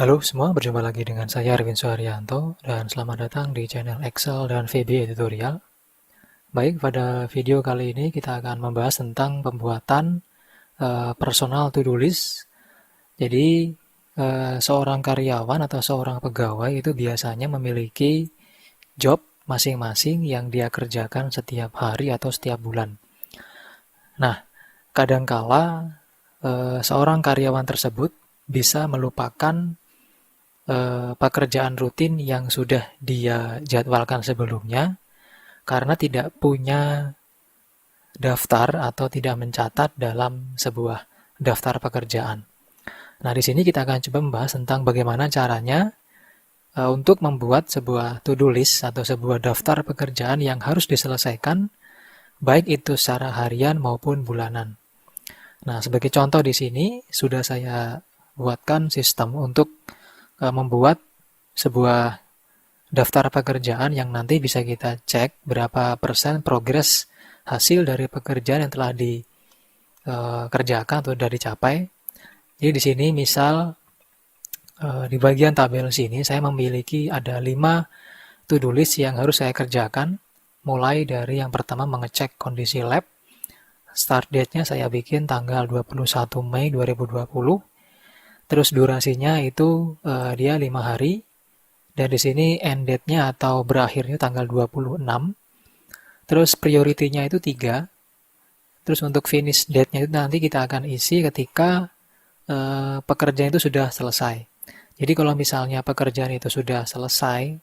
Halo semua, berjumpa lagi dengan saya Arvin Suharyanto dan selamat datang di channel Excel dan VB Editorial. Baik, pada video kali ini kita akan membahas tentang pembuatan personal to-do list. Jadi, seorang karyawan atau seorang pegawai itu biasanya memiliki job masing-masing yang dia kerjakan setiap hari atau setiap bulan. Nah, kadangkala seorang karyawan tersebut bisa melupakan pekerjaan rutin yang sudah dia jadwalkan sebelumnya karena tidak punya daftar atau tidak mencatat dalam sebuah daftar pekerjaan. Nah, di sini kita akan coba membahas tentang bagaimana caranya untuk membuat sebuah to-do list atau sebuah daftar pekerjaan yang harus diselesaikan, baik itu secara harian maupun bulanan. Nah, sebagai contoh di sini sudah saya buatkan sistem untuk membuat sebuah daftar pekerjaan yang nanti bisa kita cek berapa persen progres hasil dari pekerjaan yang telah dikerjakan atau sudah dicapai. Jadi di sini misal di bagian tabel sini saya memiliki ada 5 to-do list yang harus saya kerjakan. Mulai dari yang pertama mengecek kondisi lab. Start date-nya saya bikin tanggal 21 Mei 2020. Terus durasinya itu dia 5 hari. Dan di sini end date-nya atau berakhirnya tanggal 26. Terus priority-nya itu 3. Terus untuk finish date-nya itu nanti kita akan isi ketika pekerjaan itu sudah selesai. Jadi kalau misalnya pekerjaan itu sudah selesai,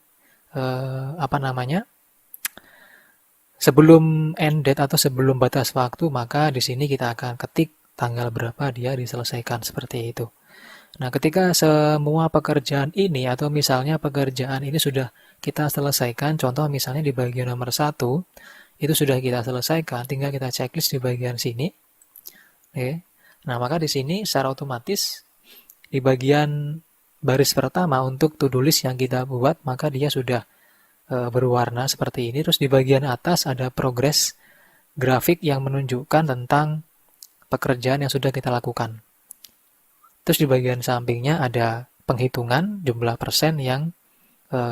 sebelum end date atau sebelum batas waktu, maka di sini kita akan ketik tanggal berapa dia diselesaikan seperti itu. Nah, ketika semua pekerjaan ini atau misalnya pekerjaan ini sudah kita selesaikan, contoh misalnya di bagian nomor 1, itu sudah kita selesaikan, tinggal kita checklist di bagian sini. Oke. Nah, maka di sini secara otomatis di bagian baris pertama untuk to-do list yang kita buat, maka dia sudah berwarna seperti ini. Terus di bagian atas ada progress grafik yang menunjukkan tentang pekerjaan yang sudah kita lakukan. Terus di bagian sampingnya ada penghitungan jumlah persen yang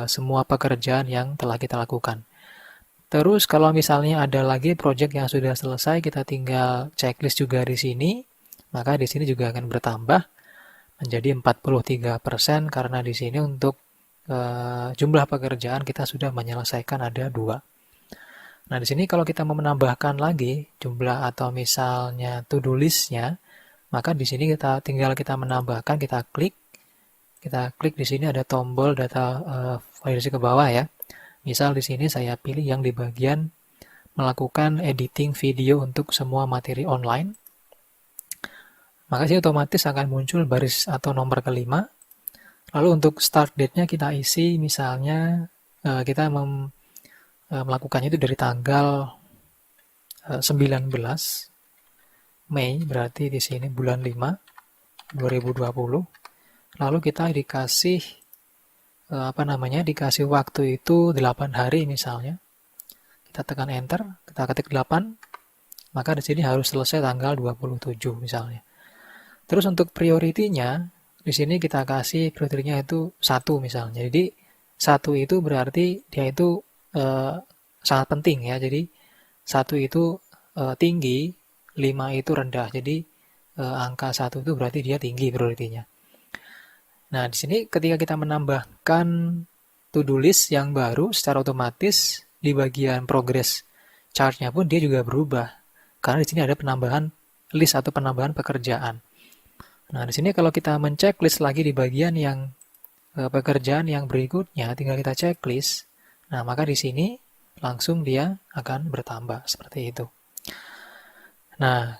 semua pekerjaan yang telah kita lakukan. Terus kalau misalnya ada lagi project yang sudah selesai, kita tinggal checklist juga di sini, maka di sini juga akan bertambah menjadi 43% karena di sini untuk jumlah pekerjaan kita sudah menyelesaikan ada 2. Nah, di sini kalau kita mau menambahkan lagi jumlah atau misalnya to-do list-nya, maka di sini kita tinggal kita menambahkan, kita klik di sini ada tombol data validasi ke bawah ya. Misal di sini saya pilih yang di bagian melakukan editing video untuk semua materi online. Maka sini otomatis akan muncul baris atau nomor kelima. Lalu untuk start date-nya kita isi misalnya kita melakukannya itu dari tanggal 19 Mei, berarti di sini bulan 5 2020. Lalu kita dikasih dikasih waktu itu 8 hari misalnya. Kita tekan enter, kita ketik 8, maka di sini harus selesai tanggal 27 misalnya. Terus untuk priority-nya, di sini kita kasih priority-nya itu 1 misalnya. Jadi 1 itu berarti dia itu sangat penting ya. Jadi 1 itu tinggi, 5 itu rendah. Jadi angka 1 itu berarti dia tinggi priority-nya. Nah, di sini ketika kita menambahkan to-do list yang baru, secara otomatis di bagian progress chart-nya pun dia juga berubah. Karena di sini ada penambahan list atau penambahan pekerjaan. Nah, di sini kalau kita men-checklist lagi di bagian yang pekerjaan yang berikutnya, tinggal kita checklist. Nah, maka di sini langsung dia akan bertambah seperti itu. Nah,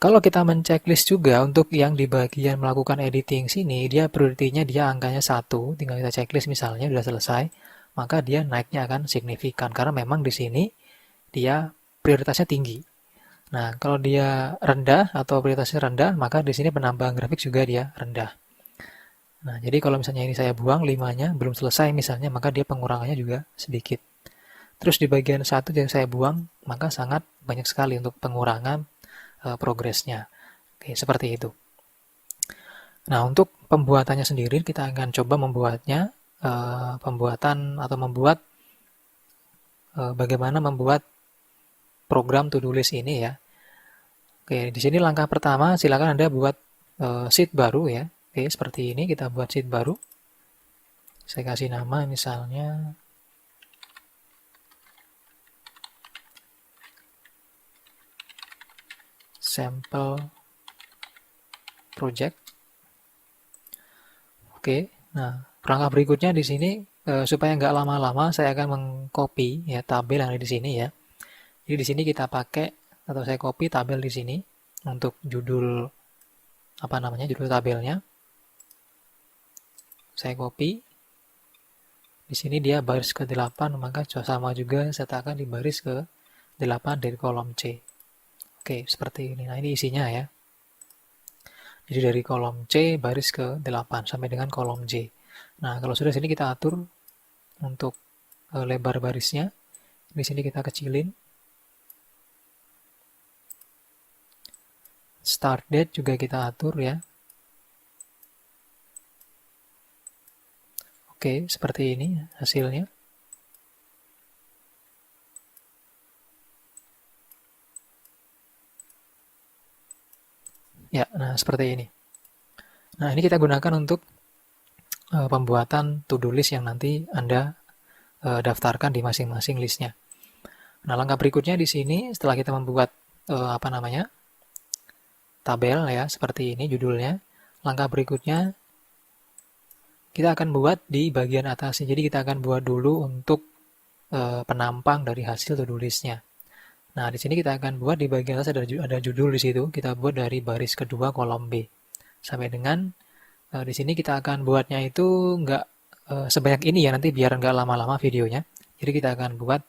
kalau kita men-checklist juga untuk yang di bagian melakukan editing sini, dia priority-nya dia angkanya 1, tinggal kita checklist misalnya sudah selesai, maka dia naiknya akan signifikan karena memang di sini dia prioritasnya tinggi. Nah, kalau dia rendah atau prioritasnya rendah, maka di sini penambahan grafik juga dia rendah. Nah, jadi kalau misalnya ini saya buang 5-nya belum selesai misalnya, maka dia pengurangannya juga sedikit. Terus di bagian 1 yang saya buang, maka sangat banyak sekali untuk pengurangan progresnya. Oke, seperti itu. Nah, untuk pembuatannya sendiri, kita akan coba membuatnya, bagaimana membuat program to-do list ini ya. Oke, di sini langkah pertama silakan Anda buat sheet baru ya. Oke, seperti ini kita buat sheet baru. Saya kasih nama misalnya sampel project. Oke, nah langkah berikutnya di sini supaya nggak lama-lama saya akan mengcopy ya tabel yang ada di sini ya. Jadi di sini kita pakai atau saya copy tabel di sini untuk judul judul tabelnya. Saya copy. Di sini dia baris ke-8, maka sama juga saya letakkan di baris ke-8 dari kolom C. Oke, seperti ini. Nah, ini isinya ya. Jadi dari kolom C baris ke-8 sampai dengan kolom J. Nah, kalau sudah sini kita atur untuk lebar barisnya. Di sini kita kecilin. Start date juga kita atur ya. Oke, seperti ini hasilnya. Ya, nah seperti ini. Nah, ini kita gunakan untuk pembuatan to-do list yang nanti Anda daftarkan di masing-masing listnya. Nah, langkah berikutnya di sini setelah kita membuat tabel ya, seperti ini judulnya. Langkah berikutnya kita akan buat di bagian atasnya. Jadi kita akan buat dulu untuk penampang dari hasil to-do list-nya. Nah, di sini kita akan buat di bagian atas ada judul di situ. Kita buat dari baris kedua kolom B. Sampai dengan di sini kita akan buatnya itu nggak sebanyak ini ya, nanti biar nggak lama-lama videonya. Jadi kita akan buat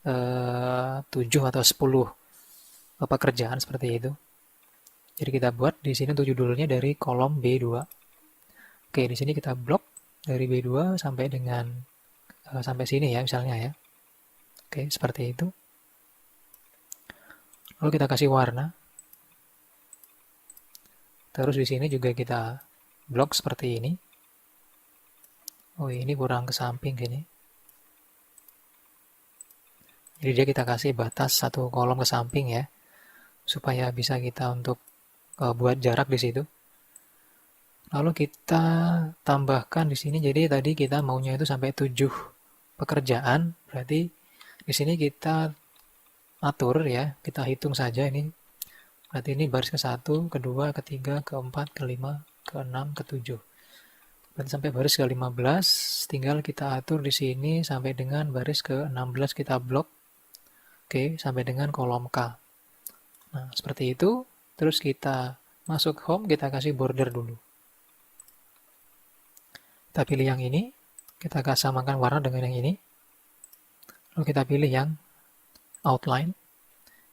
7 atau 10 pekerjaan seperti itu. Jadi kita buat di sini untuk judulnya dari kolom B2. Oke, di sini kita blok dari B2 sampai dengan sampai sini ya misalnya ya. Oke, seperti itu. Lalu kita kasih warna. Terus di sini juga kita blok seperti ini. Oh, ini kurang ke samping gini. Jadi dia kita kasih batas satu kolom ke samping ya, supaya bisa kita untuk buat jarak di situ. Lalu kita tambahkan di sini, jadi tadi kita maunya itu sampai 7 pekerjaan, berarti di sini kita atur ya, kita hitung saja ini. Berarti ini baris ke-1, ke-2, ke-3, ke-4, ke-5, ke-6, ke-7. Berarti sampai baris ke-15, tinggal kita atur di sini sampai dengan baris ke-16 kita blok. Oke, sampai dengan kolom K. Nah, seperti itu. Terus kita masuk home, kita kasih border dulu. Kita pilih yang ini, kita samakan warna dengan yang ini. Lalu kita pilih yang outline,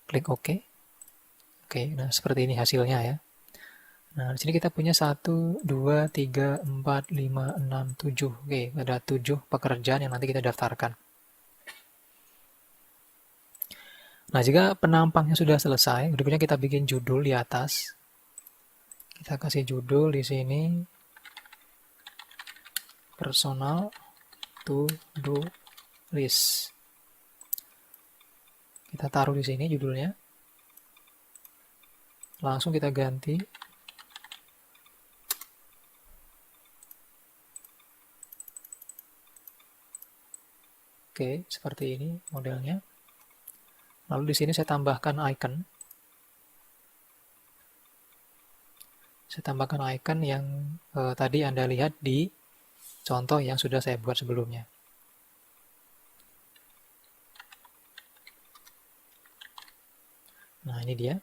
klik OK. Oke, nah seperti ini hasilnya ya. Nah, di sini kita punya 1, 2, 3, 4, 5, 6, 7. Oke, ada 7 pekerjaan yang nanti kita daftarkan. Nah, jika penampangnya sudah selesai, berikutnya kita bikin judul di atas. Kita kasih judul di sini. Personal to-do list. Kita taruh di sini judulnya. Langsung kita ganti. Oke, seperti ini modelnya. Lalu di sini saya tambahkan icon. Saya tambahkan icon yang tadi Anda lihat di contoh yang sudah saya buat sebelumnya. Nah, ini dia.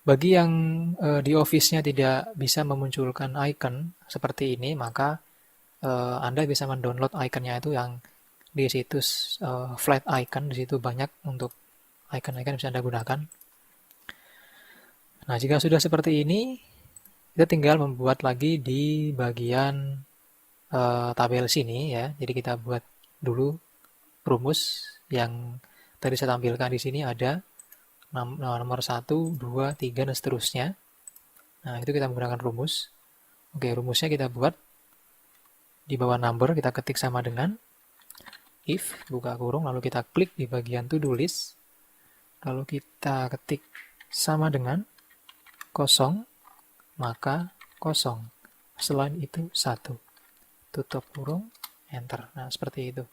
Bagi yang di Office-nya tidak bisa memunculkan icon seperti ini, maka Anda bisa mendownload iconnya itu yang di situs flat icon. Di situ banyak untuk icon-icon yang bisa Anda gunakan. Nah, jika sudah seperti ini, kita tinggal membuat lagi di bagian tabel sini ya. Jadi kita buat dulu rumus yang tadi saya tampilkan di sini ada nomor 1, 2, 3 dan seterusnya. Nah, itu kita menggunakan rumus. Oke, rumusnya kita buat di bawah number, kita ketik sama dengan if, buka kurung, lalu kita klik di bagian to do list, lalu kita ketik sama dengan kosong, maka kosong. Selain itu 1. Tutup kurung, enter. Nah, seperti itu.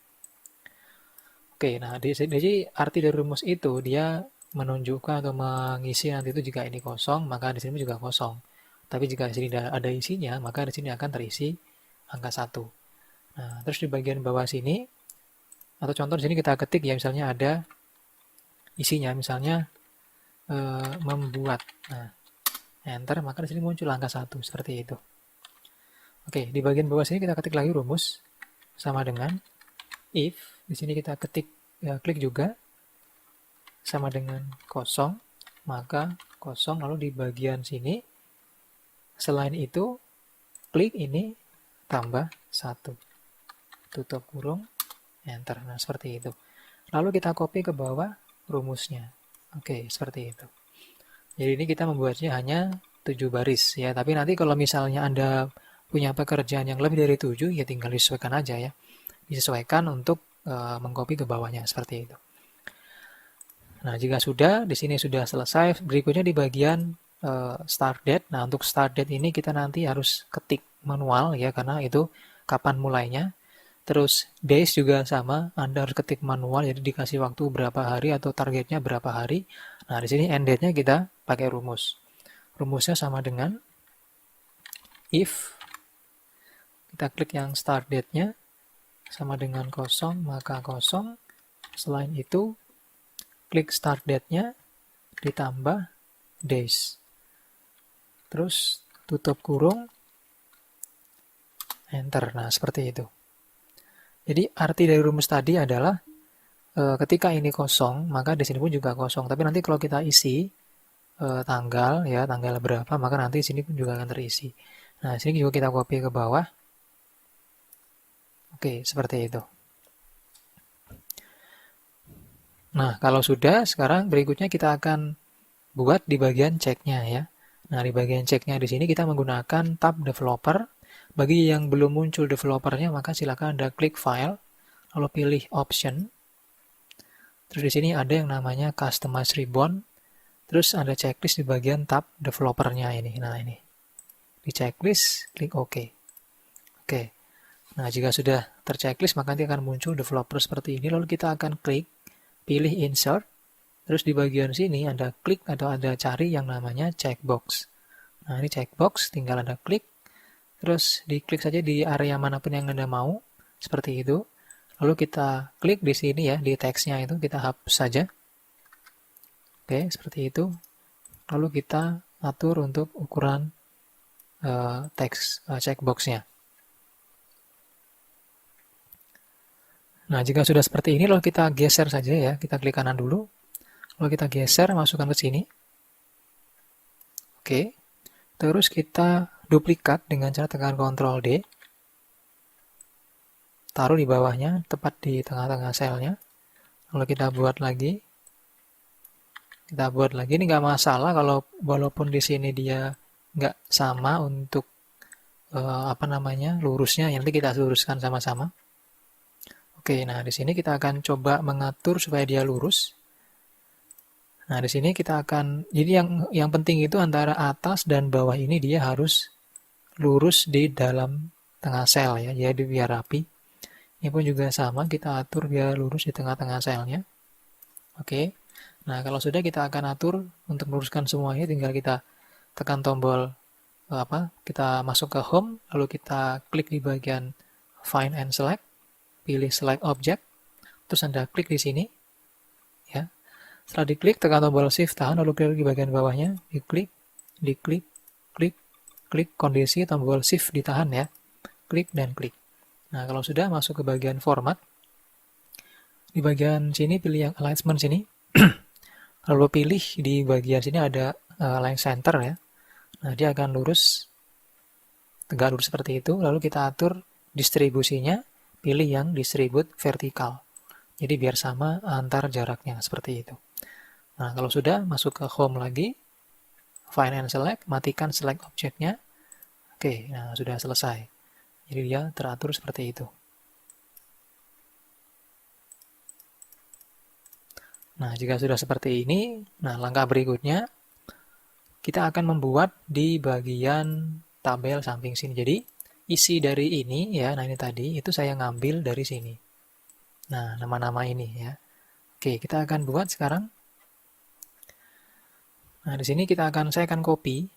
Oke, nah jadi arti dari rumus itu dia menunjukkan atau mengisi nanti itu jika ini kosong, maka di sini juga kosong. Tapi jika di sini ada isinya, maka di sini akan terisi angka 1. Nah, terus di bagian bawah sini, atau contoh di sini kita ketik ya, misalnya ada isinya, misalnya membuat. Nah, enter, maka di sini muncul angka 1, seperti itu. Oke, di bagian bawah sini kita ketik lagi rumus, sama dengan if, di sini kita ketik, ya, klik juga, sama dengan kosong, maka kosong, lalu di bagian sini, selain itu, klik ini, tambah 1. Tutup kurung, enter. Nah, seperti itu. Lalu kita copy ke bawah rumusnya. Oke, seperti itu. Jadi ini kita membuatnya hanya 7 baris ya, tapi nanti kalau misalnya Anda punya pekerjaan yang lebih dari 7, ya tinggal disesuaikan aja ya. Disesuaikan untuk mengcopy ke bawahnya, seperti itu. Nah, jika sudah, di sini sudah selesai, berikutnya di bagian start date. Nah, untuk start date ini kita nanti harus ketik manual ya, karena itu kapan mulainya. Terus days juga sama, Anda harus ketik manual, jadi dikasih waktu berapa hari atau targetnya berapa hari. Nah, di sini end date-nya kita pakai rumus. Rumusnya sama dengan if, kita klik yang start date-nya, sama dengan kosong, maka kosong. Selain itu, klik start date-nya, ditambah days. Terus tutup kurung, enter. Nah, seperti itu. Jadi arti dari rumus tadi adalah ketika ini kosong, maka di sini pun juga kosong. Tapi nanti kalau kita isi tanggal ya, tanggal berapa, maka nanti sini pun juga akan terisi. Nah, sini juga kita copy ke bawah. Oke, seperti itu. Nah, kalau sudah, sekarang berikutnya kita akan buat di bagian ceknya ya. Nah, di bagian ceknya di sini kita menggunakan tab developer. Bagi yang belum muncul developernya, maka silakan Anda klik file, lalu pilih option. Terus di sini ada yang namanya customize ribbon. Terus ada checklist di bagian tab developernya ini. Nah, ini. Di checklist, klik OK. Oke. Nah, jika sudah terchecklist, maka nanti akan muncul developer seperti ini. Lalu kita akan klik, pilih insert. Terus di bagian sini Anda klik atau Anda cari yang namanya checkbox. Nah, ini checkbox, tinggal Anda klik. Terus diklik saja di area manapun yang Anda mau, seperti itu. Lalu kita klik di sini ya, di teksnya itu kita hapus saja. Oke, seperti itu. Lalu kita atur untuk ukuran teks checkbox-nya. Nah, jika sudah seperti ini, lalu kita geser saja ya. Kita klik kanan dulu. Lalu kita geser, masukkan ke sini. Oke. Terus kita duplikat dengan cara tekan Ctrl D. Taruh di bawahnya, tepat di tengah-tengah selnya. Lalu kita buat lagi. Kita buat lagi, ini nggak masalah kalau walaupun di sini dia nggak sama untuk lurusnya, nanti kita luruskan sama-sama. Oke, nah di sini kita akan coba mengatur supaya dia lurus. Nah, di sini kita akan, jadi yang penting itu antara atas dan bawah ini dia harus lurus di dalam tengah sel ya, jadi biar rapi. Ini pun juga sama, kita atur biar lurus di tengah-tengah selnya. Oke, nah kalau sudah kita akan atur untuk meluruskan semuanya, tinggal kita tekan tombol kita masuk ke home, lalu kita klik di bagian find and select, pilih select object, terus Anda klik di sini, ya. Setelah diklik, tekan tombol shift tahan, lalu klik di bagian bawahnya, diklik, klik kondisi, tombol shift ditahan ya, klik dan klik. Nah, kalau sudah masuk ke bagian format, di bagian sini pilih yang alignment sini, lalu pilih di bagian sini ada align center ya. Nah, dia akan lurus, tegak lurus seperti itu, lalu kita atur distribusinya, pilih yang distribute vertikal. Jadi biar sama antar jaraknya, seperti itu. Nah, kalau sudah, masuk ke home lagi, find and select, matikan select objeknya, Oke, nah sudah selesai. Jadi dia teratur seperti itu. Nah, jika sudah seperti ini, nah langkah berikutnya kita akan membuat di bagian tabel samping sini. Jadi, isi dari ini ya, nah ini tadi, itu saya ngambil dari sini. Nah, nama-nama ini ya. Oke, kita akan buat sekarang. Nah, di sini saya akan copy.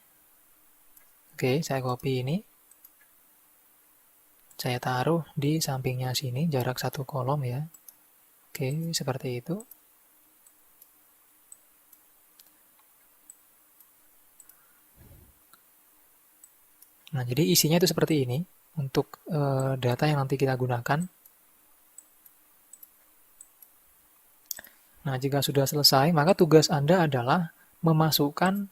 Oke, saya copy ini. Saya taruh di sampingnya sini, jarak satu kolom ya. Oke, seperti itu. Nah, jadi isinya itu seperti ini untuk data yang nanti kita gunakan. Nah, jika sudah selesai, maka tugas Anda adalah memasukkan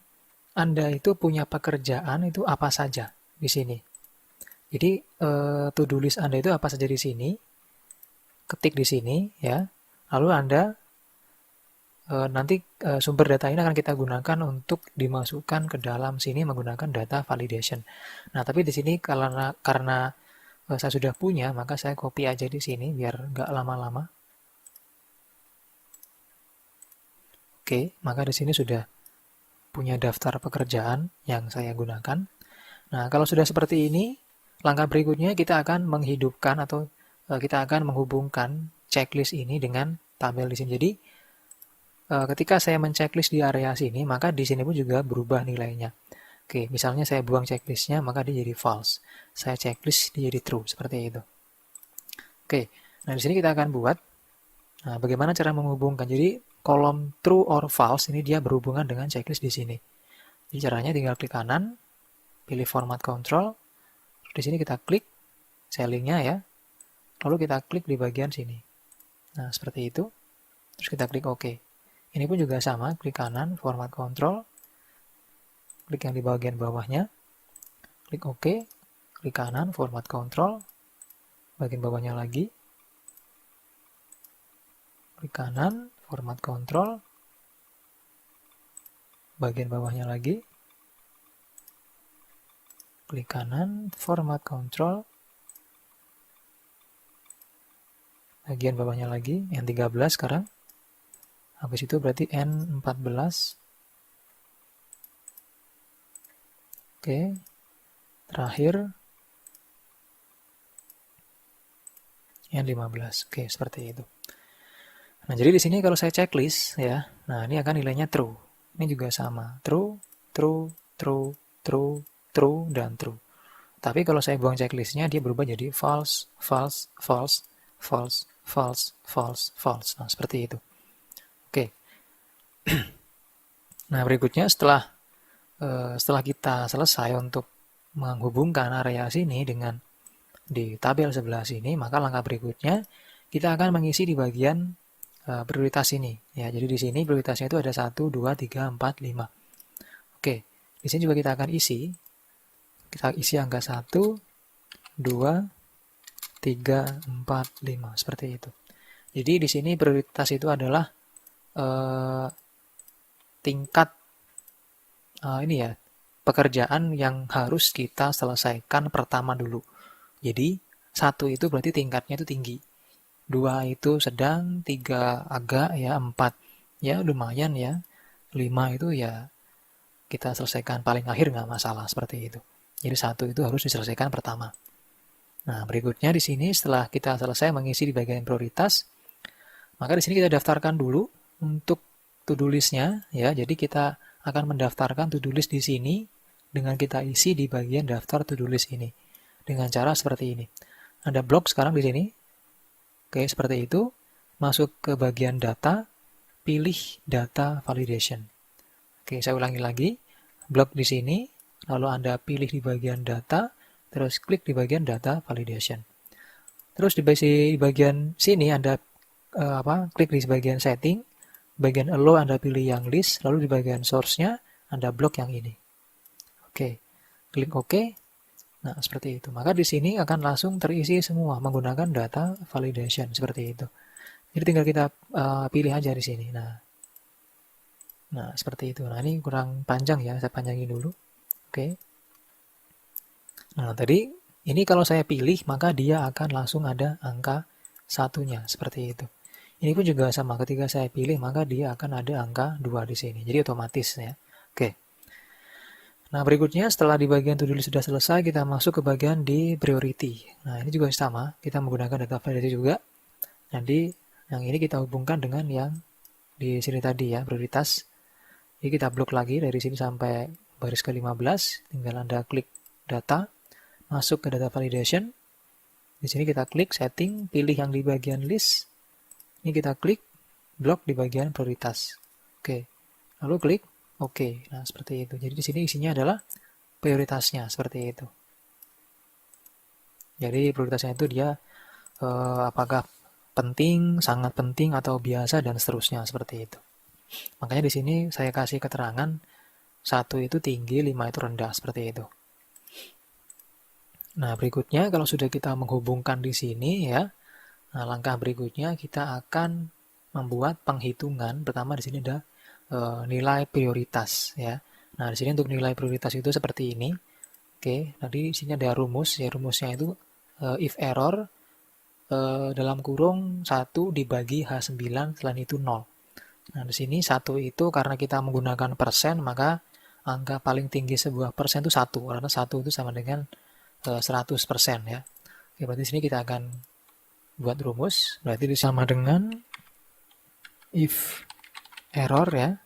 Anda itu punya pekerjaan itu apa saja di sini. Jadi, to-do list Anda itu apa saja di sini, ketik di sini ya. Lalu Anda nanti sumber data ini akan kita gunakan untuk dimasukkan ke dalam sini menggunakan data validation. Nah, tapi di sini karena saya sudah punya, maka saya copy aja di sini biar nggak lama-lama. Oke, maka di sini sudah punya daftar pekerjaan yang saya gunakan. Nah, kalau sudah seperti ini, langkah berikutnya kita akan menghidupkan atau kita akan menghubungkan checklist ini dengan tabel di sini. Jadi, ketika saya men-checklist di area sini, maka di sini pun juga berubah nilainya. Oke, misalnya saya buang checklistnya, maka dia jadi false. Saya checklist, dia jadi true, seperti itu. Oke, nah di sini kita akan buat, nah bagaimana cara menghubungkan. Jadi, kolom true or false ini dia berhubungan dengan checklist di sini. Jadi caranya tinggal klik kanan, pilih format control, di sini kita klik cellingnya ya, lalu kita klik di bagian sini. Nah, seperti itu. Terus kita klik OK. Ini pun juga sama, klik kanan, format control, klik yang di bagian bawahnya, klik OK, klik kanan, format control, bagian bawahnya lagi, klik kanan, format control, bagian bawahnya lagi, klik kanan, format control, bagian bawahnya lagi, yang 13 sekarang. Habis itu berarti N14. Oke. Terakhir N15. Oke, seperti itu. Nah, jadi di sini kalau saya checklist ya, nah ini akan nilainya true. Ini juga sama, true, true, true, true, true, dan true. Tapi kalau saya buang checklistnya, dia berubah jadi false, false, false, false, false, false, false. Nah, seperti itu. Oke. Nah, berikutnya setelah kita selesai untuk menghubungkan area sini dengan di tabel sebelah sini, maka langkah berikutnya kita akan mengisi di bagian prioritas ini. Ya, jadi di sini prioritasnya itu ada 1, 2, 3, 4, 5. Oke, di sini juga kita akan isi. Kita isi angka 1, 2, 3, 4, 5. Seperti itu. Jadi di sini prioritas itu adalah tingkat ini ya, pekerjaan yang harus kita selesaikan pertama dulu. Jadi 1 itu berarti tingkatnya itu tinggi. 2 itu sedang, 3 agak ya, 4 ya lumayan ya. 5 itu ya kita selesaikan paling akhir nggak masalah seperti itu. Jadi 1 itu harus diselesaikan pertama. Nah, berikutnya di sini setelah kita selesai mengisi di bagian prioritas, maka di sini kita daftarkan dulu untuk to-do list-nya ya. Jadi kita akan mendaftarkan to-do list di sini dengan kita isi di bagian daftar to-do list ini dengan cara seperti ini. Ada blok sekarang di sini. Oke, seperti itu. Masuk ke bagian data, pilih data validation. Oke, saya ulangi lagi. Blok di sini, lalu Anda pilih di bagian data, terus klik di bagian data validation. Terus di bagian sini Anda klik di bagian setting, bagian allow Anda pilih yang list, lalu di bagian source-nya Anda blok yang ini. Oke, klik OK. Nah, seperti itu. Maka di sini akan langsung terisi semua menggunakan data validation seperti itu. Jadi tinggal kita pilih aja di sini. Nah, seperti itu. Nah, ini kurang panjang ya, saya panjangin dulu. Oke. Nah, tadi ini kalau saya pilih, maka dia akan langsung ada angka satunya, seperti itu. Ini pun juga sama, ketika saya pilih, maka dia akan ada angka 2 di sini. Jadi otomatis ya. Oke. Nah, berikutnya setelah di bagian to-do list sudah selesai, kita masuk ke bagian di priority. Nah, ini juga sama, kita menggunakan data validasi juga. Nanti yang ini kita hubungkan dengan yang di sini tadi ya, prioritas. Jadi kita blok lagi dari sini sampai baris ke-15, tinggal Anda klik data, masuk ke data validation. Di sini kita klik setting, pilih yang di bagian list. Ini kita klik blok di bagian prioritas. Oke. Lalu klik oke. Nah, seperti itu. Jadi di sini isinya adalah prioritasnya seperti itu. Jadi prioritasnya itu dia apakah penting, sangat penting atau biasa dan seterusnya seperti itu. Makanya di sini saya kasih keterangan 1 itu tinggi, 5 itu rendah seperti itu. Nah, berikutnya kalau sudah kita menghubungkan di sini ya, nah langkah berikutnya kita akan membuat penghitungan. Pertama di sini ada nilai prioritas ya. Nah, di sini untuk nilai prioritas itu seperti ini. Oke, tadi di sini ada rumus ya, rumusnya itu if error dalam kurung 1 dibagi H9 selain itu 0. Nah, di sini 1 itu karena kita menggunakan persen, maka angka paling tinggi sebuah persen itu 1, karena 1 itu sama dengan 100% ya. Oke, berarti di sini kita akan buat rumus, berarti sama dengan if error ya,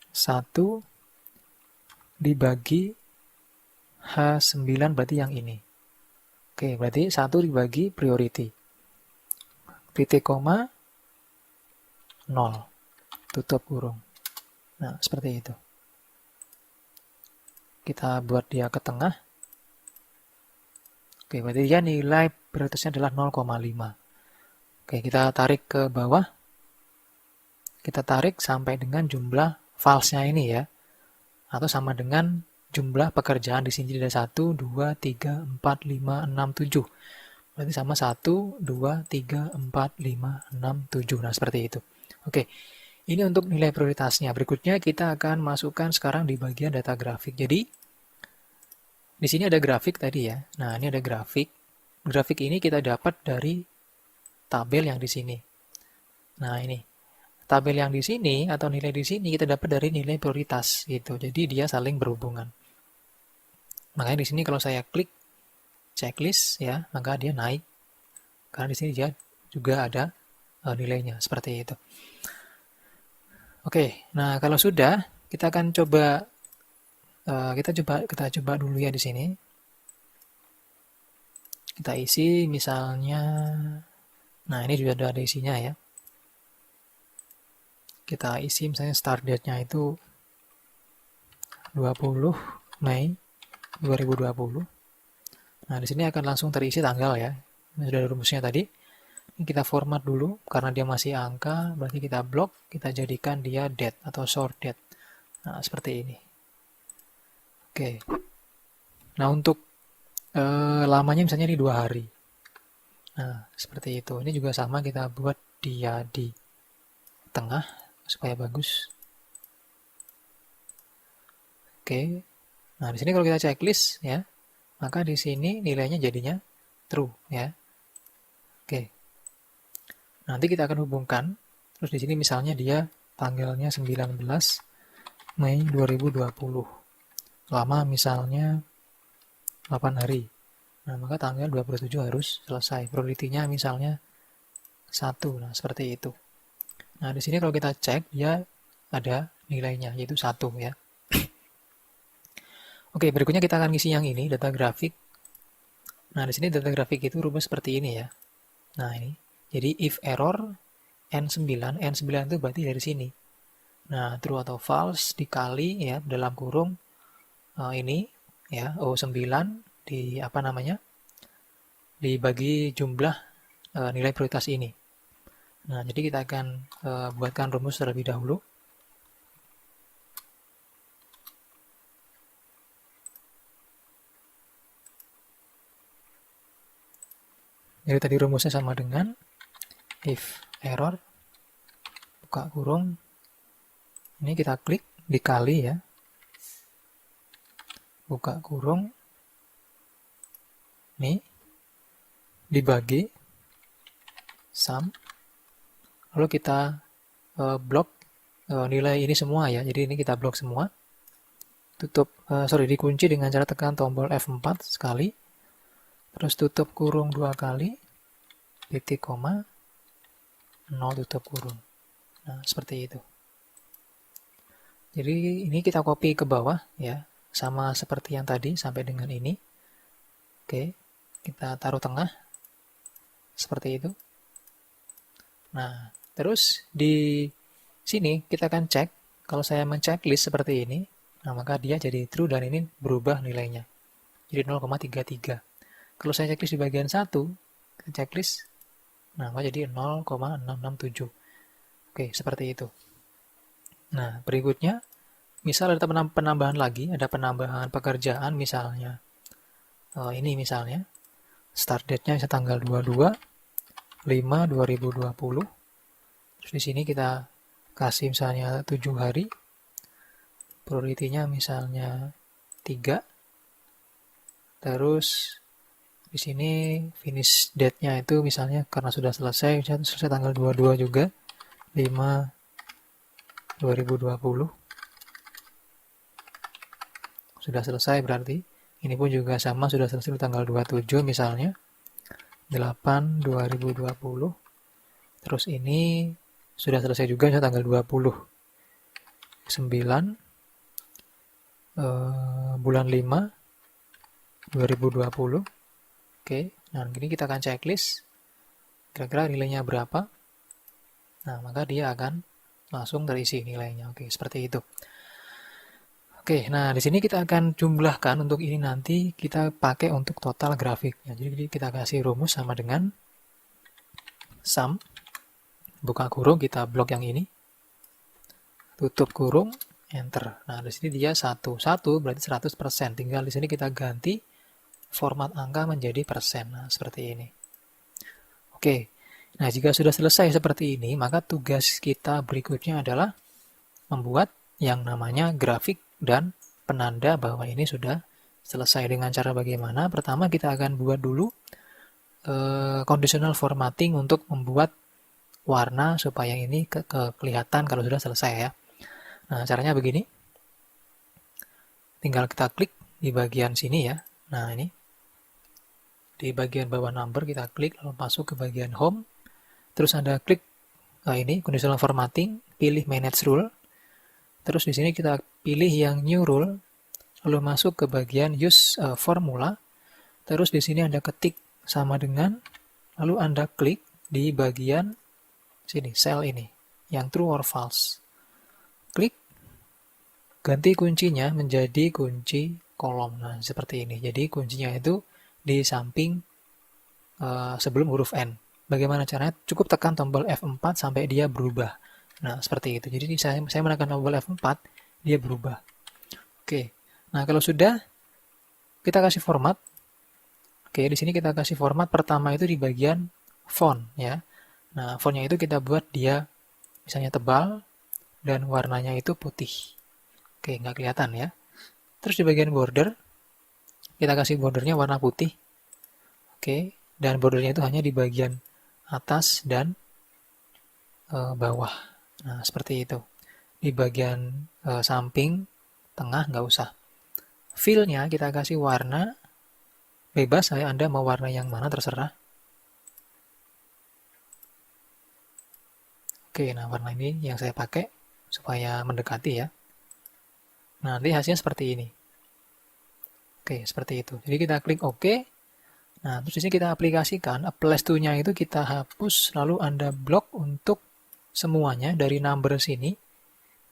1 dibagi H9 berarti yang ini. Oke, berarti 1 dibagi priority. Titik koma 0. Tutup kurung. Nah, seperti itu. Kita buat dia ke tengah. Oke, berarti dia nilai prioritasnya adalah 0,5. Oke, kita tarik ke bawah. Kita tarik sampai dengan jumlah filesnya ini ya. Atau sama dengan jumlah pekerjaan di sini ada 1, 2, 3, 4, 5, 6, 7. Berarti sama 1, 2, 3, 4, 5, 6, 7. Nah, seperti itu. Oke, ini untuk nilai prioritasnya. Berikutnya kita akan masukkan sekarang di bagian data grafik. Jadi, di sini ada grafik tadi ya. Nah, ini ada grafik. Grafik ini kita dapat dari tabel yang di sini. Nah, ini. Tabel yang di sini atau nilai di sini kita dapat dari nilai prioritas gitu. Jadi dia saling berhubungan. Makanya di sini kalau saya klik checklist ya, maka dia naik. Karena di sini dia juga ada nilainya seperti itu. Oke, nah kalau sudah kita akan coba kita coba dulu ya di sini. Kita isi misalnya, nah ini juga ada isinya ya. Kita isi misalnya start date-nya itu 20 Mei 2020. Nah, di sini akan langsung terisi tanggal ya. Ini sudah ada rumusnya tadi. Ini kita format dulu karena dia masih angka, berarti kita blok, kita jadikan dia date atau short date. Nah, seperti ini. Oke. Nah, untuk lamanya misalnya di 2 hari. Nah, seperti itu. Ini juga sama kita buat dia di tengah supaya bagus. Oke. Nah, di sini kalau kita checklist ya, maka di sini nilainya jadinya true ya. Oke. Nanti kita akan hubungkan. Terus di sini misalnya dia tanggalnya 19 Mei 2020. Lama misalnya 8 hari. Nah, maka tanggal 27 harus selesai. Priority-nya misalnya 1. Nah, seperti itu. Nah, di sini kalau kita cek dia ada nilainya yaitu 1 ya. Oke, berikutnya kita akan ngisi yang ini, data grafik. Nah, di sini data grafik itu rumus seperti ini ya. Nah, ini. Jadi if error N9 itu berarti dari sini. Nah, true atau false dikali ya dalam kurung ini ya O9 di apa namanya? Dibagi jumlah nilai prioritas ini. Nah, jadi kita akan buatkan rumus terlebih dahulu. Jadi tadi rumusnya sama dengan if error buka kurung ini kita klik dikali ya buka kurung Nih, dibagi sum, lalu kita blok nilai ini semua ya. Jadi ini kita blok semua. Dikunci dengan cara tekan tombol F4 sekali, terus tutup kurung 2 kali, titik koma, 0 tutup kurung. Nah, seperti itu. Jadi ini kita copy ke bawah ya, sama seperti yang tadi sampai dengan ini. Oke, kita taruh tengah, seperti itu. Nah, terus di sini kita akan cek, kalau saya men-checklist seperti ini, nah maka dia jadi true dan ini berubah nilainya. Jadi 0,33. Kalau saya checklist di bagian 1, kita checklist, nah maka jadi 0,667. Oke, seperti itu. Nah, berikutnya, misal ada penambahan lagi, ada penambahan pekerjaan misalnya. Ini misalnya, start date-nya bisa tanggal 22/5/2020. Terus di sini kita kasih misalnya 7 hari. Priority-nya misalnya 3. Terus di sini finish date-nya itu misalnya karena sudah selesai tanggal 22 juga, 5/2020. Sudah selesai berarti. Ini pun juga sama, sudah selesai tanggal 27 misalnya. 8/2020. Terus ini sudah selesai juga tanggal 29 bulan 5 2020. Oke, nah ini kita akan checklist kira-kira nilainya berapa. Nah, maka dia akan langsung terisi nilainya. Oke, seperti itu. Oke, nah di sini kita akan jumlahkan untuk ini nanti kita pakai untuk total grafiknya. Jadi kita kasih rumus sama dengan sum, buka kurung, kita blok yang ini, tutup kurung, enter. Nah, di sini dia 1 berarti 100%. Tinggal di sini kita ganti format angka menjadi persen. Nah, seperti ini. Oke, nah jika sudah selesai seperti ini, maka tugas kita berikutnya adalah membuat yang namanya grafik dan penanda bahwa ini sudah selesai. Dengan cara bagaimana? Pertama kita akan buat dulu conditional formatting untuk membuat warna supaya ini kelihatan kalau sudah selesai ya. Nah, caranya begini. Tinggal kita klik di bagian sini ya. Nah, ini. Di bagian bawah number kita klik, lalu masuk ke bagian home. Terus Anda klik ini, conditional formatting, pilih manage rule. Terus di sini kita pilih yang new rule, lalu masuk ke bagian use formula. Terus di sini Anda ketik sama dengan, lalu Anda klik di bagian sini, cell ini, yang true or false. Klik, ganti kuncinya menjadi kunci kolom. Nah, seperti ini. Jadi kuncinya itu di samping sebelum huruf N. Bagaimana caranya? Cukup tekan tombol F4 sampai dia berubah. Nah, seperti itu. Jadi saya menekan tombol F4, dia berubah. Oke. Nah, kalau sudah, kita kasih format. Oke, di sini kita kasih format pertama itu di bagian font ya. Nah, fontnya itu kita buat dia misalnya tebal dan warnanya itu putih. Oke, nggak kelihatan ya. Terus di bagian border, kita kasih bordernya warna putih. Oke, dan bordernya itu hanya di bagian atas dan bawah. Nah, seperti itu. Di bagian samping, tengah nggak usah. Fill-nya kita kasih warna bebas, Anda mau warna yang mana terserah. Oke, nah warna ini yang saya pakai supaya mendekati ya. Nah, nanti hasilnya seperti ini. Oke, seperti itu. Jadi kita klik OK. Nah, terus di sini kita aplikasikan, apply to-nya itu kita hapus, lalu Anda blok untuk semuanya dari number sini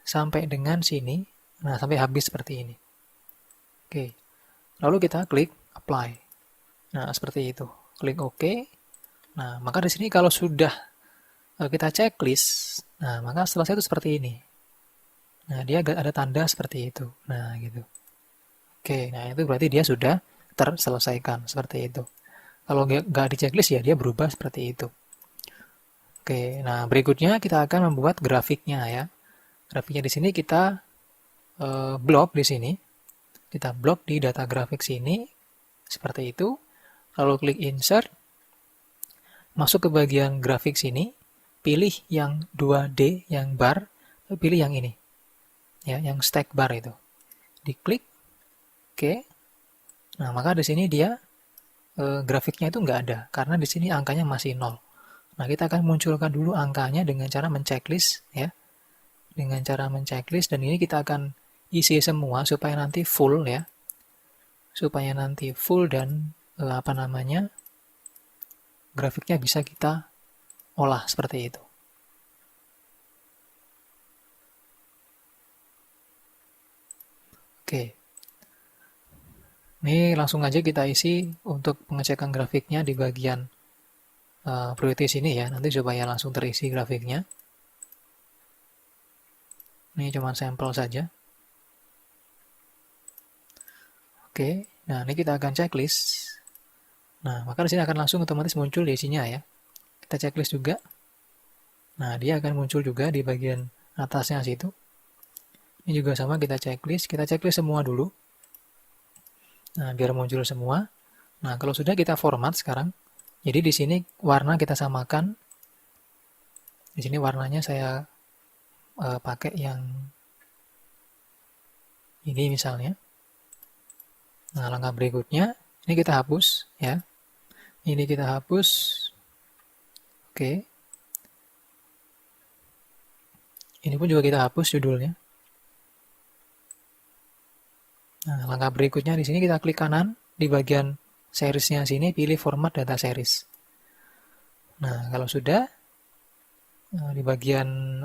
sampai dengan sini. Nah, sampai habis seperti ini. Oke. Lalu kita klik apply. Nah, seperti itu. Klik OK. Nah, maka di sini kalau sudah kita checklist, nah, maka selesai itu seperti ini. Nah, dia ada tanda seperti itu. Nah, gitu. Oke, nah itu berarti dia sudah terselesaikan seperti itu. Kalau nggak di checklist ya dia berubah seperti itu. Oke, nah berikutnya kita akan membuat grafiknya ya. Grafiknya di sini kita blok di sini. Kita blok di data grafik sini seperti itu. lalu klik insert, masuk ke bagian grafik sini, pilih yang 2D, yang bar, pilih yang ini, ya, yang stack bar itu. Diklik, oke. Nah, maka di sini dia grafiknya itu nggak ada, karena di sini angkanya masih 0. Nah, kita akan munculkan dulu angkanya dengan cara menceklis, ya. Dengan cara menceklis, dan ini kita akan isi semua supaya nanti full, ya. Supaya nanti full dan grafiknya bisa kita olah seperti itu. Oke. Ini langsung aja kita isi untuk pengecekan grafiknya di bagian priority sini ya, nanti supaya langsung terisi grafiknya. Ini cuma sampel saja. Oke, nah ini kita akan checklist. Nah, maka di sini akan langsung otomatis muncul di isinya ya. Kita checklist juga. Nah, dia akan muncul juga di bagian atasnya situ. Ini juga sama, kita checklist semua dulu. Nah, biar muncul semua. Nah, kalau sudah kita format sekarang. Jadi di sini warna kita samakan. Di sini warnanya saya pakai yang ini misalnya. Nah, langkah berikutnya ini kita hapus ya. Ini kita hapus. Oke. Ini pun juga kita hapus judulnya. Nah, langkah berikutnya di sini kita klik kanan di bagian seriesnya sini, pilih format data series. Nah, kalau sudah di bagian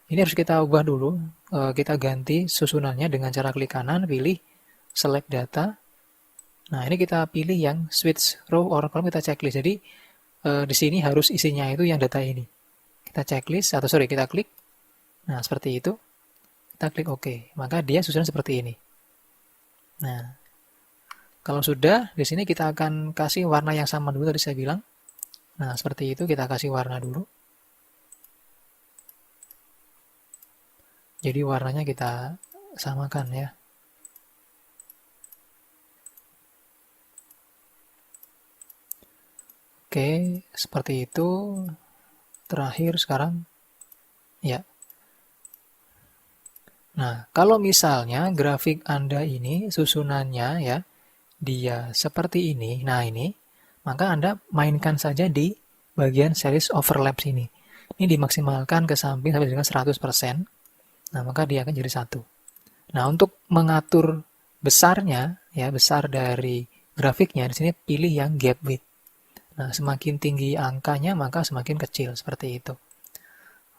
ini harus kita ubah dulu. Kita ganti susunannya dengan cara klik kanan, pilih select data. Nah, ini kita pilih yang switch row or column, kita checklist. Jadi di sini harus isinya itu yang data ini. Kita checklist kita klik. Nah, seperti itu. Kita klik OK, maka dia susunan seperti ini. Nah, kalau sudah, di sini kita akan kasih warna yang sama dulu tadi saya bilang. Nah, seperti itu kita kasih warna dulu. Jadi warnanya kita samakan ya. Oke, seperti itu. Terakhir sekarang, ya. Nah, kalau misalnya grafik Anda ini susunannya ya, dia seperti ini, nah ini, maka Anda mainkan saja di bagian series overlap sini. Ini dimaksimalkan ke samping sampai dengan 100%. Nah, maka dia akan jadi 1. Nah, untuk mengatur besarnya, ya besar dari grafiknya, di sini pilih yang gap width. Nah, semakin tinggi angkanya, maka semakin kecil, seperti itu.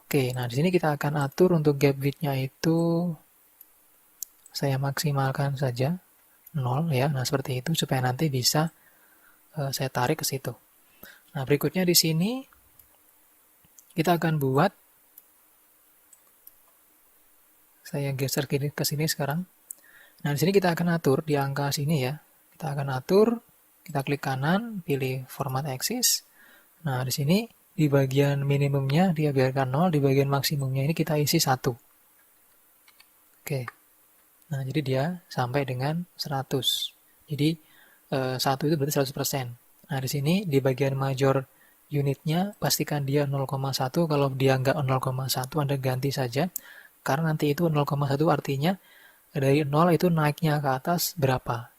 Oke, nah di sini kita akan atur untuk gap width-nya itu saya maksimalkan saja 0 ya. Nah, seperti itu supaya nanti bisa saya tarik ke situ. Nah, berikutnya di sini kita akan buat, saya geser ke sini sekarang. Nah, di sini kita akan atur di angka sini ya. Kita akan atur, kita klik kanan, pilih format axis. Nah, di sini di bagian minimumnya dia biarkan 0, di bagian maksimumnya ini kita isi 1. Oke. Nah, jadi dia sampai dengan 100. Jadi 1 itu berarti 100%. Nah, di sini di bagian major unitnya pastikan dia 0,1. Kalau dia nggak 0,1 Anda ganti saja. Karena nanti itu 0,1 artinya dari 0 itu naiknya ke atas berapa.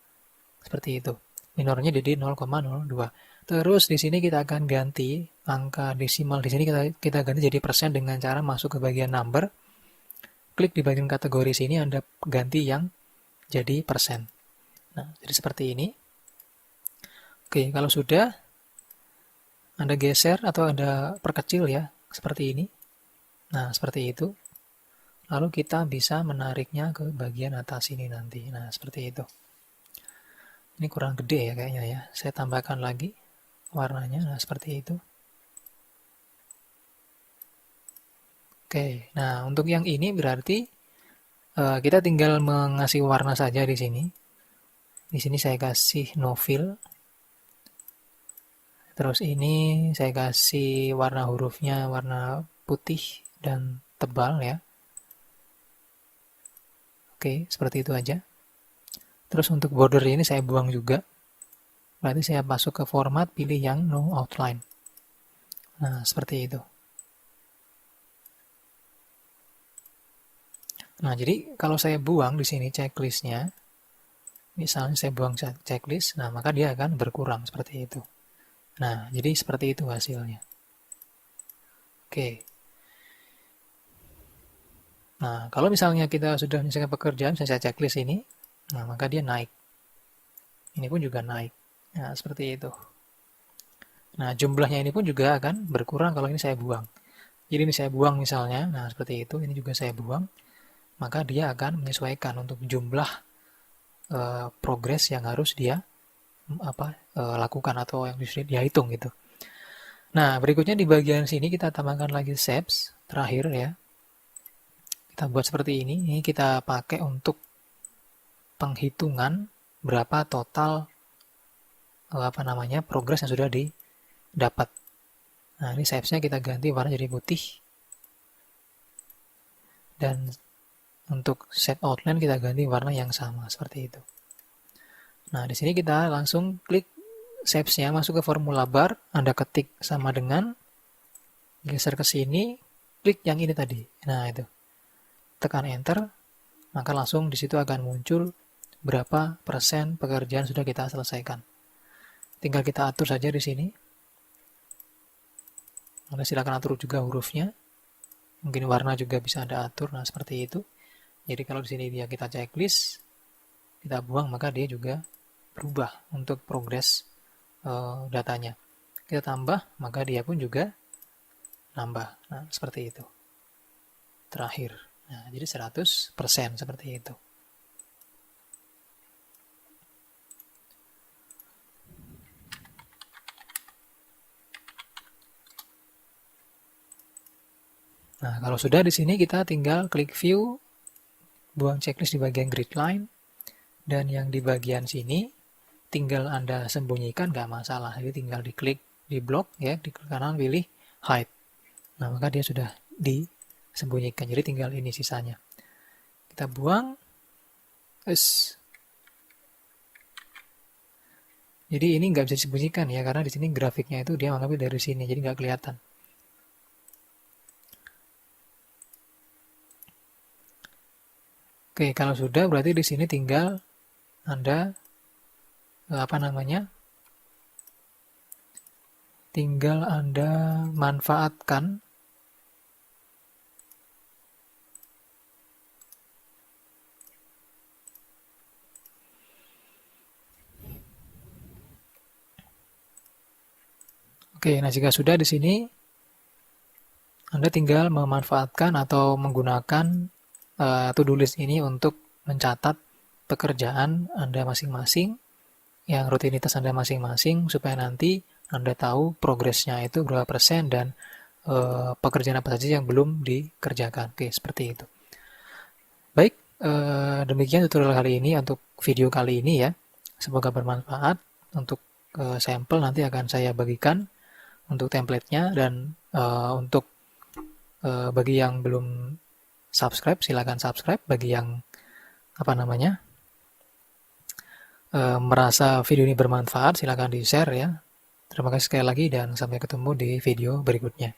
Seperti itu. Minornya jadi 0,02. Terus di sini kita akan ganti angka desimal, di sini kita ganti jadi persen dengan cara masuk ke bagian number. Klik di bagian kategori sini, Anda ganti yang jadi persen. Nah, jadi seperti ini. Oke, kalau sudah Anda geser atau Anda perkecil ya, seperti ini. Nah, seperti itu. Lalu kita bisa menariknya ke bagian atas ini nanti. Nah, seperti itu. Ini kurang gede ya kayaknya ya. Saya tambahkan lagi warnanya, nah seperti itu. Oke, nah untuk yang ini berarti kita tinggal mengasih warna saja di sini. Di sini saya kasih no fill. Terus ini saya kasih warna hurufnya warna putih dan tebal ya. Oke, seperti itu aja. Terus untuk border ini saya buang juga. berarti saya masuk ke format, pilih yang no outline. Nah, seperti itu. Nah, jadi kalau saya buang di sini checklistnya, misalnya saya buang checklist, nah maka dia akan berkurang seperti itu. Nah, jadi seperti itu hasilnya. Oke. Nah, kalau misalnya kita sudah menyelesaikan pekerjaan, saya checklist ini, nah maka dia naik. Ini pun juga naik. Nah, seperti itu. Nah, jumlahnya ini pun juga akan berkurang kalau ini saya buang. Jadi ini saya buang misalnya, nah seperti itu, ini juga saya buang, maka dia akan menyesuaikan untuk jumlah progres yang harus dia lakukan atau yang dia hitung gitu. Nah, berikutnya di bagian sini kita tambahkan lagi steps terakhir ya. Kita buat seperti ini. Ini kita pakai untuk penghitungan berapa total progres yang sudah didapat. Nah, ini steps-nya kita ganti warna jadi putih. Dan untuk set outline kita ganti warna yang sama seperti itu. Nah, di sini kita langsung klik steps-nya, masuk ke formula bar, Anda ketik sama dengan, geser ke sini, klik yang ini tadi. Nah, itu. Tekan enter, maka langsung di situ akan muncul berapa persen pekerjaan sudah kita selesaikan. Tinggal kita atur saja di sini. Anda silakan atur juga hurufnya. Mungkin warna juga bisa Anda atur. Nah, seperti itu. Jadi kalau di sini dia kita checklist, kita buang, maka dia juga berubah untuk progres datanya. Kita tambah, maka dia pun juga nambah. Nah, seperti itu. Terakhir. Nah, jadi 100% seperti itu. Nah, kalau sudah di sini kita tinggal klik view, buang checklist di bagian grid line, dan yang di bagian sini tinggal Anda sembunyikan, nggak masalah. Jadi tinggal diklik di blok ya, di kanan pilih hide. Nah, maka dia sudah disembunyikan. Jadi tinggal ini sisanya. Kita buang. Jadi ini nggak bisa disembunyikan ya, karena di sini grafiknya itu dia mengambil dari sini, jadi nggak kelihatan. Oke, kalau sudah berarti di sini tinggal Anda tinggal Anda manfaatkan Oke, nah jika sudah di sini Anda tinggal memanfaatkan atau menggunakan to-do list ini untuk mencatat pekerjaan Anda masing-masing, yang rutinitas Anda masing-masing, supaya nanti Anda tahu progresnya itu berapa persen dan pekerjaan apa saja yang belum dikerjakan. Oke, seperti itu. Baik, demikian tutorial kali ini untuk video kali ini ya. Semoga bermanfaat. Untuk sampel nanti akan saya bagikan untuk template-nya, dan untuk bagi yang belum subscribe, silakan subscribe. Bagi yang merasa video ini bermanfaat, silakan di-share ya. Terima kasih sekali lagi dan sampai ketemu di video berikutnya.